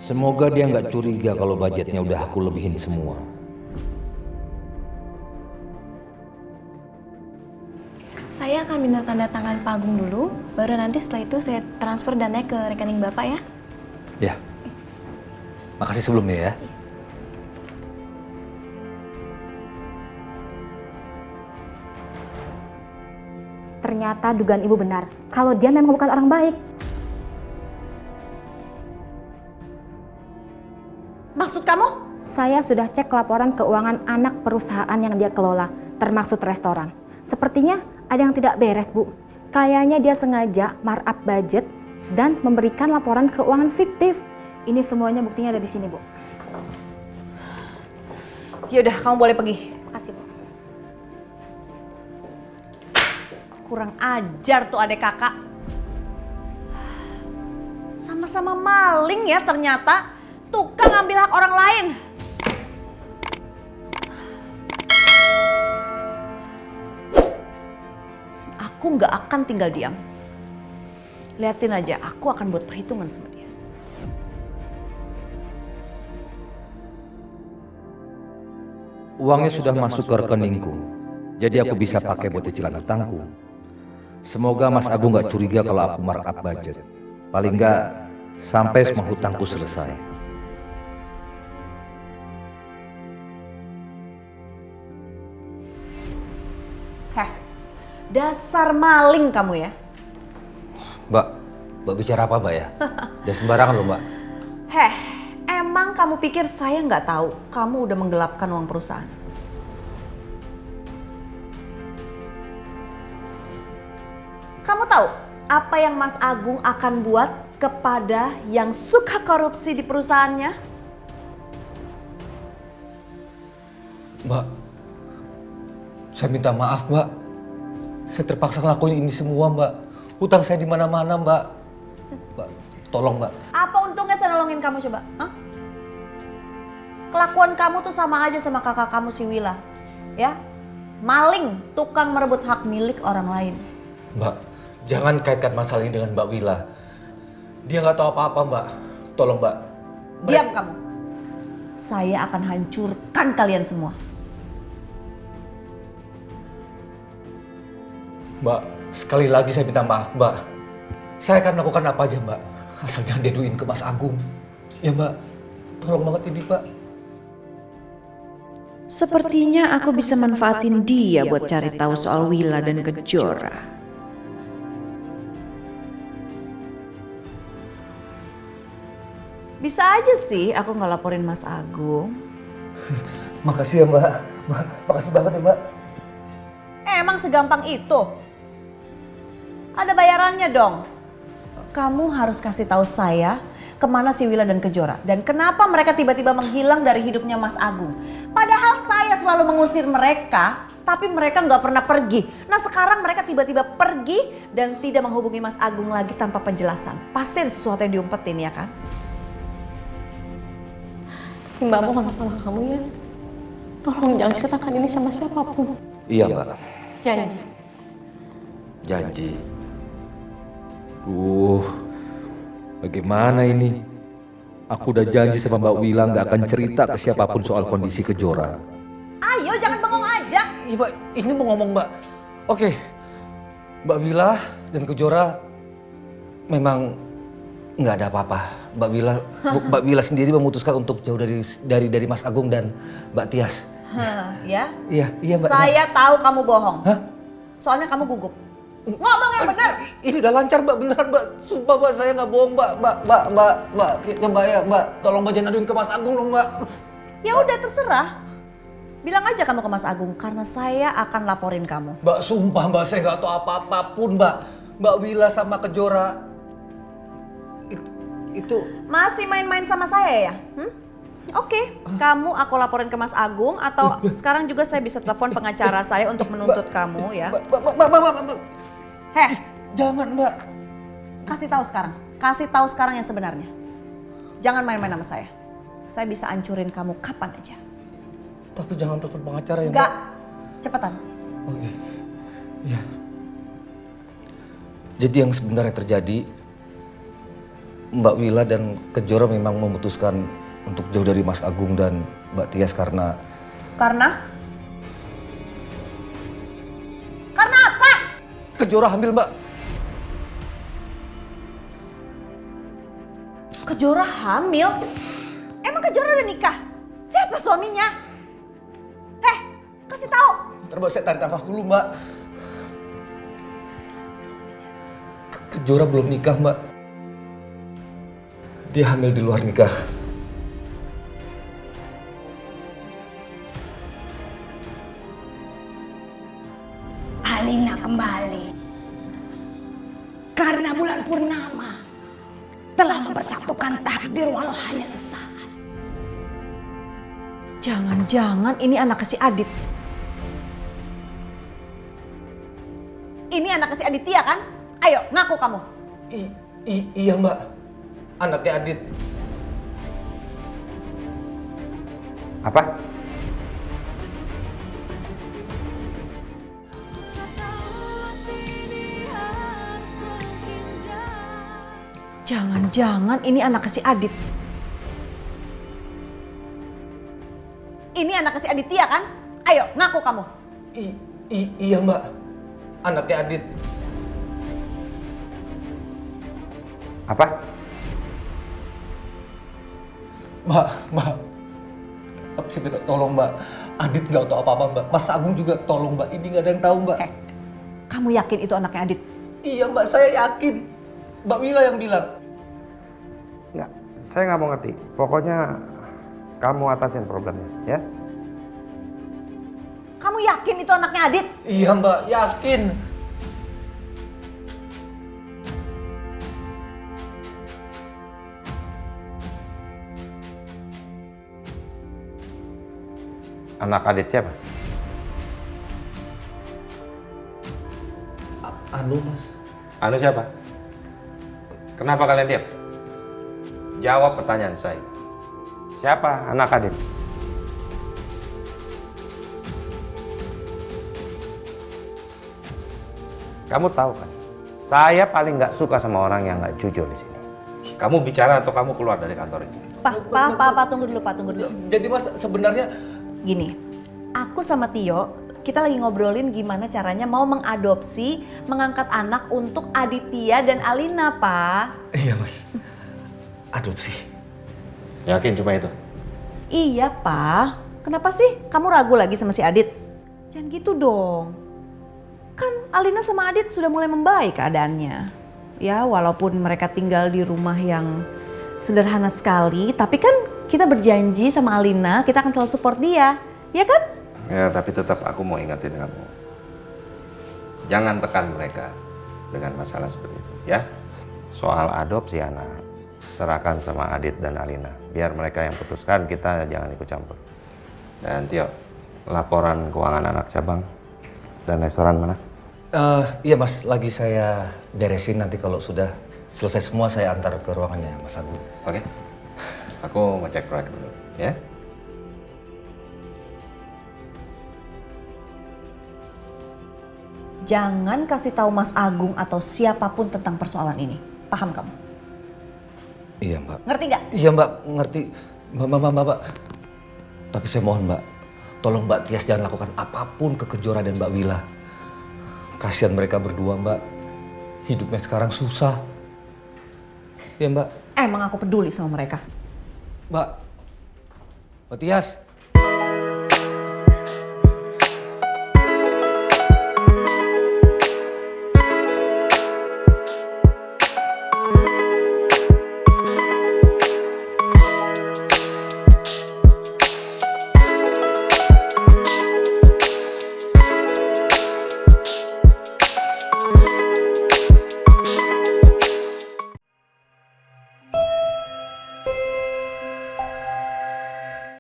Semoga dia nggak curiga kalau budgetnya udah aku lebihin semua. Saya akan minta tanda tangan Pak Agung dulu, baru nanti setelah itu saya transfer dananya ke rekening Bapak ya. Ya, makasih sebelumnya ya. Ternyata dugaan ibu benar, kalau dia memang bukan orang baik. Maksud kamu? Saya sudah cek laporan keuangan anak perusahaan yang dia kelola, termasuk restoran. Sepertinya ada yang tidak beres, Bu. Kayaknya dia sengaja markup budget dan memberikan laporan keuangan fiktif. Ini semuanya buktinya ada di sini, Bu. Yaudah, kamu boleh pergi. Makasih, Bu. Kurang ajar tuh adek kakak. Sama-sama maling ya ternyata. Tukang ngambil hak orang lain. Aku nggak akan tinggal diam. Liatin aja, aku akan buat perhitungan sama dia. Uangnya sudah masuk ke rekeningku, jadi aku bisa pakai buat cicilan hutangku. Semoga Mas Agung nggak curiga kalau aku markup budget. Paling nggak sampai semua hutangku selesai. Heh, dasar maling kamu ya. Mbak bicara apa Mbak ya? Jangan sembarangan loh Mbak. Heh, emang kamu pikir saya nggak tahu kamu udah menggelapkan uang perusahaan? Kamu tahu apa yang Mas Agung akan buat kepada yang suka korupsi di perusahaannya? Mbak, saya minta maaf Mbak. Saya terpaksa ngelakuin ini semua Mbak. Hutang saya di mana-mana Mbak. Mbak, tolong Mbak. Apa untungnya saya nolongin kamu coba? Hah? Kelakuan kamu tuh sama aja sama kakak kamu si Wila. Ya? Maling, tukang merebut hak milik orang lain. Mbak, jangan kaitkan masalah ini dengan Mbak Wila. Dia nggak tahu apa-apa Mbak. Tolong Mbak. Diam kamu. Saya akan hancurkan kalian semua. Mbak, sekali lagi saya minta maaf Mbak. Saya akan melakukan apa aja Mbak. Asal jangan diaduin ke Mas Agung. Ya Mbak, tolong banget ini Mbak. Sepertinya aku bisa manfaatin dia buat cari tahu soal Wila dan Kejora. Bisa aja sih aku nggak laporin Mas Agung. Makasih ya Mbak. Mbak, makasih banget ya Mbak. Emang segampang itu? Ada bayarannya dong. Kamu harus kasih tahu saya kemana si Wila dan Kejora. Dan kenapa mereka tiba-tiba menghilang dari hidupnya Mas Agung. Padahal saya selalu mengusir mereka, tapi mereka nggak pernah pergi. Nah sekarang mereka tiba-tiba pergi dan tidak menghubungi Mas Agung lagi tanpa penjelasan. Pasti ada sesuatu yang diumpetin ya kan? Mbak mohon sama kamu ya. Tolong jangan ceritakan ini sama siapapun. Iya Mbak, Janji. janji. Bagaimana ini? Aku udah janji sama Mbak Wila nggak akan cerita ke siapapun soal kondisi Kejora. Ayo jangan bengong aja. Iya Mbak, ini mau ngomong Mbak. Oke, Mbak Wila dan Kejora memang nggak ada apa-apa. Mbak Wila sendiri memutuskan untuk jauh dari Mas Agung dan Mbak Tias. Ya? Iya Mbak. Saya tahu kamu bohong. Hah? Soalnya kamu gugup. Ngomong yang benar. Ini udah lancar Mbak, beneran Mbak. Sumpah Mbak, saya nggak bohong Mbak. Mbak, tolong Mbak jangan aduin ke Mas Agung dong Mbak. Ya udah terserah. Bilang aja kamu ke Mas Agung karena saya akan laporin kamu. Mbak, sumpah Mbak, saya nggak tahu apa-apapun Mbak. Mbak Wila sama Kejora itu Masih main-main sama saya ya? Oke, kamu aku laporin ke Mas Agung atau sekarang juga saya bisa telepon pengacara saya untuk menuntut kamu ya. Mbak. Heh, Jangan Mbak. kasih tahu sekarang yang sebenarnya. Jangan main-main sama saya. Saya bisa hancurin kamu kapan aja. Tapi jangan telepon pengacara ya Enggak, Mbak. cepetan. Oke. Ya. Jadi yang sebenarnya terjadi, Mbak Wila dan Kejora memang memutuskan untuk jauh dari Mas Agung dan Mbak Tias karena... Karena apa? Kejora hamil, Mbak. Kejora hamil? Emang Kejora udah nikah? Siapa suaminya? Kasih tahu. Ntar Mbak, saya tarik nafas dulu, Mbak. Kejora belum nikah, Mbak. Dia hamil di luar nikah. Alina kembali. Karena bulan purnama telah mempersatukan takdir walau hanya sesaat. Jangan-jangan ini anaknya si Adit. Ini anaknya si Aditya kan? Ayo, ngaku kamu. Iya, Mbak. Anaknya Adit. Apa? Jangan-jangan ini anaknya si Adit. Ini anaknya si Aditya kan? Ayo, ngaku kamu. Iya, Mbak. Anaknya Adit. Apa? Mbak. Tapi saya minta tolong, Mbak. Adit nggak tahu apa-apa, Mbak. Mas Agung juga tolong, Mbak. Ini nggak ada yang tahu, Mbak. Kamu yakin itu anaknya Adit? Iya, Mbak. Saya yakin. Mbak Wila yang bilang. Enggak, saya nggak mau ngerti. Pokoknya kamu atasin problemnya, ya? Kamu yakin itu anaknya Adit? Iya, Mbak. Yakin. Anak Adit siapa? Anu, Mas. Anu siapa? Kenapa kalian diam? Jawab pertanyaan saya. Siapa anak Adit? Kamu tahu kan? Saya paling nggak suka sama orang yang nggak jujur di sini. Kamu bicara atau kamu keluar dari kantor ini? Pak, tunggu dulu. Jadi, Mas, sebenarnya Gini, aku sama Tio, kita lagi ngobrolin gimana caranya mau mengadopsi, mengangkat anak untuk Aditya dan Alina, Pak. iya, Mas. Adopsi. Yakin cuma itu? Iya, Pak. Kenapa sih kamu ragu lagi sama si Adit? Jangan gitu dong. Kan Alina sama Adit sudah mulai membaik keadaannya. Ya, walaupun mereka tinggal di rumah yang sederhana sekali, tapi kan kita berjanji sama Alina, kita akan selalu support dia. Ya kan? Ya, tapi tetap aku mau ingetin kamu. Jangan tekan mereka dengan masalah seperti itu, ya. Soal adopsi anak, serahkan sama Adit dan Alina. Biar mereka yang putuskan, kita jangan ikut campur. Dan Tio, laporan keuangan anak cabang dan restoran mana? Iya, Mas. Lagi saya beresin, nanti kalau sudah selesai semua saya antar ke ruangannya Mas Agung. Oke. Aku ngecek proyek dulu, ya. Jangan kasih tahu Mas Agung atau siapapun tentang persoalan ini. Paham kamu? Iya, Mbak. Ngerti nggak? Iya, Mbak. Ngerti. Mbak. Tapi saya mohon, Mbak. Tolong Mbak Tias jangan lakukan apapun ke Kejora dan Mbak Wila. Kasihan mereka berdua, Mbak. Hidupnya sekarang susah. Iya, Mbak. Emang aku peduli sama mereka. Mbak Tias.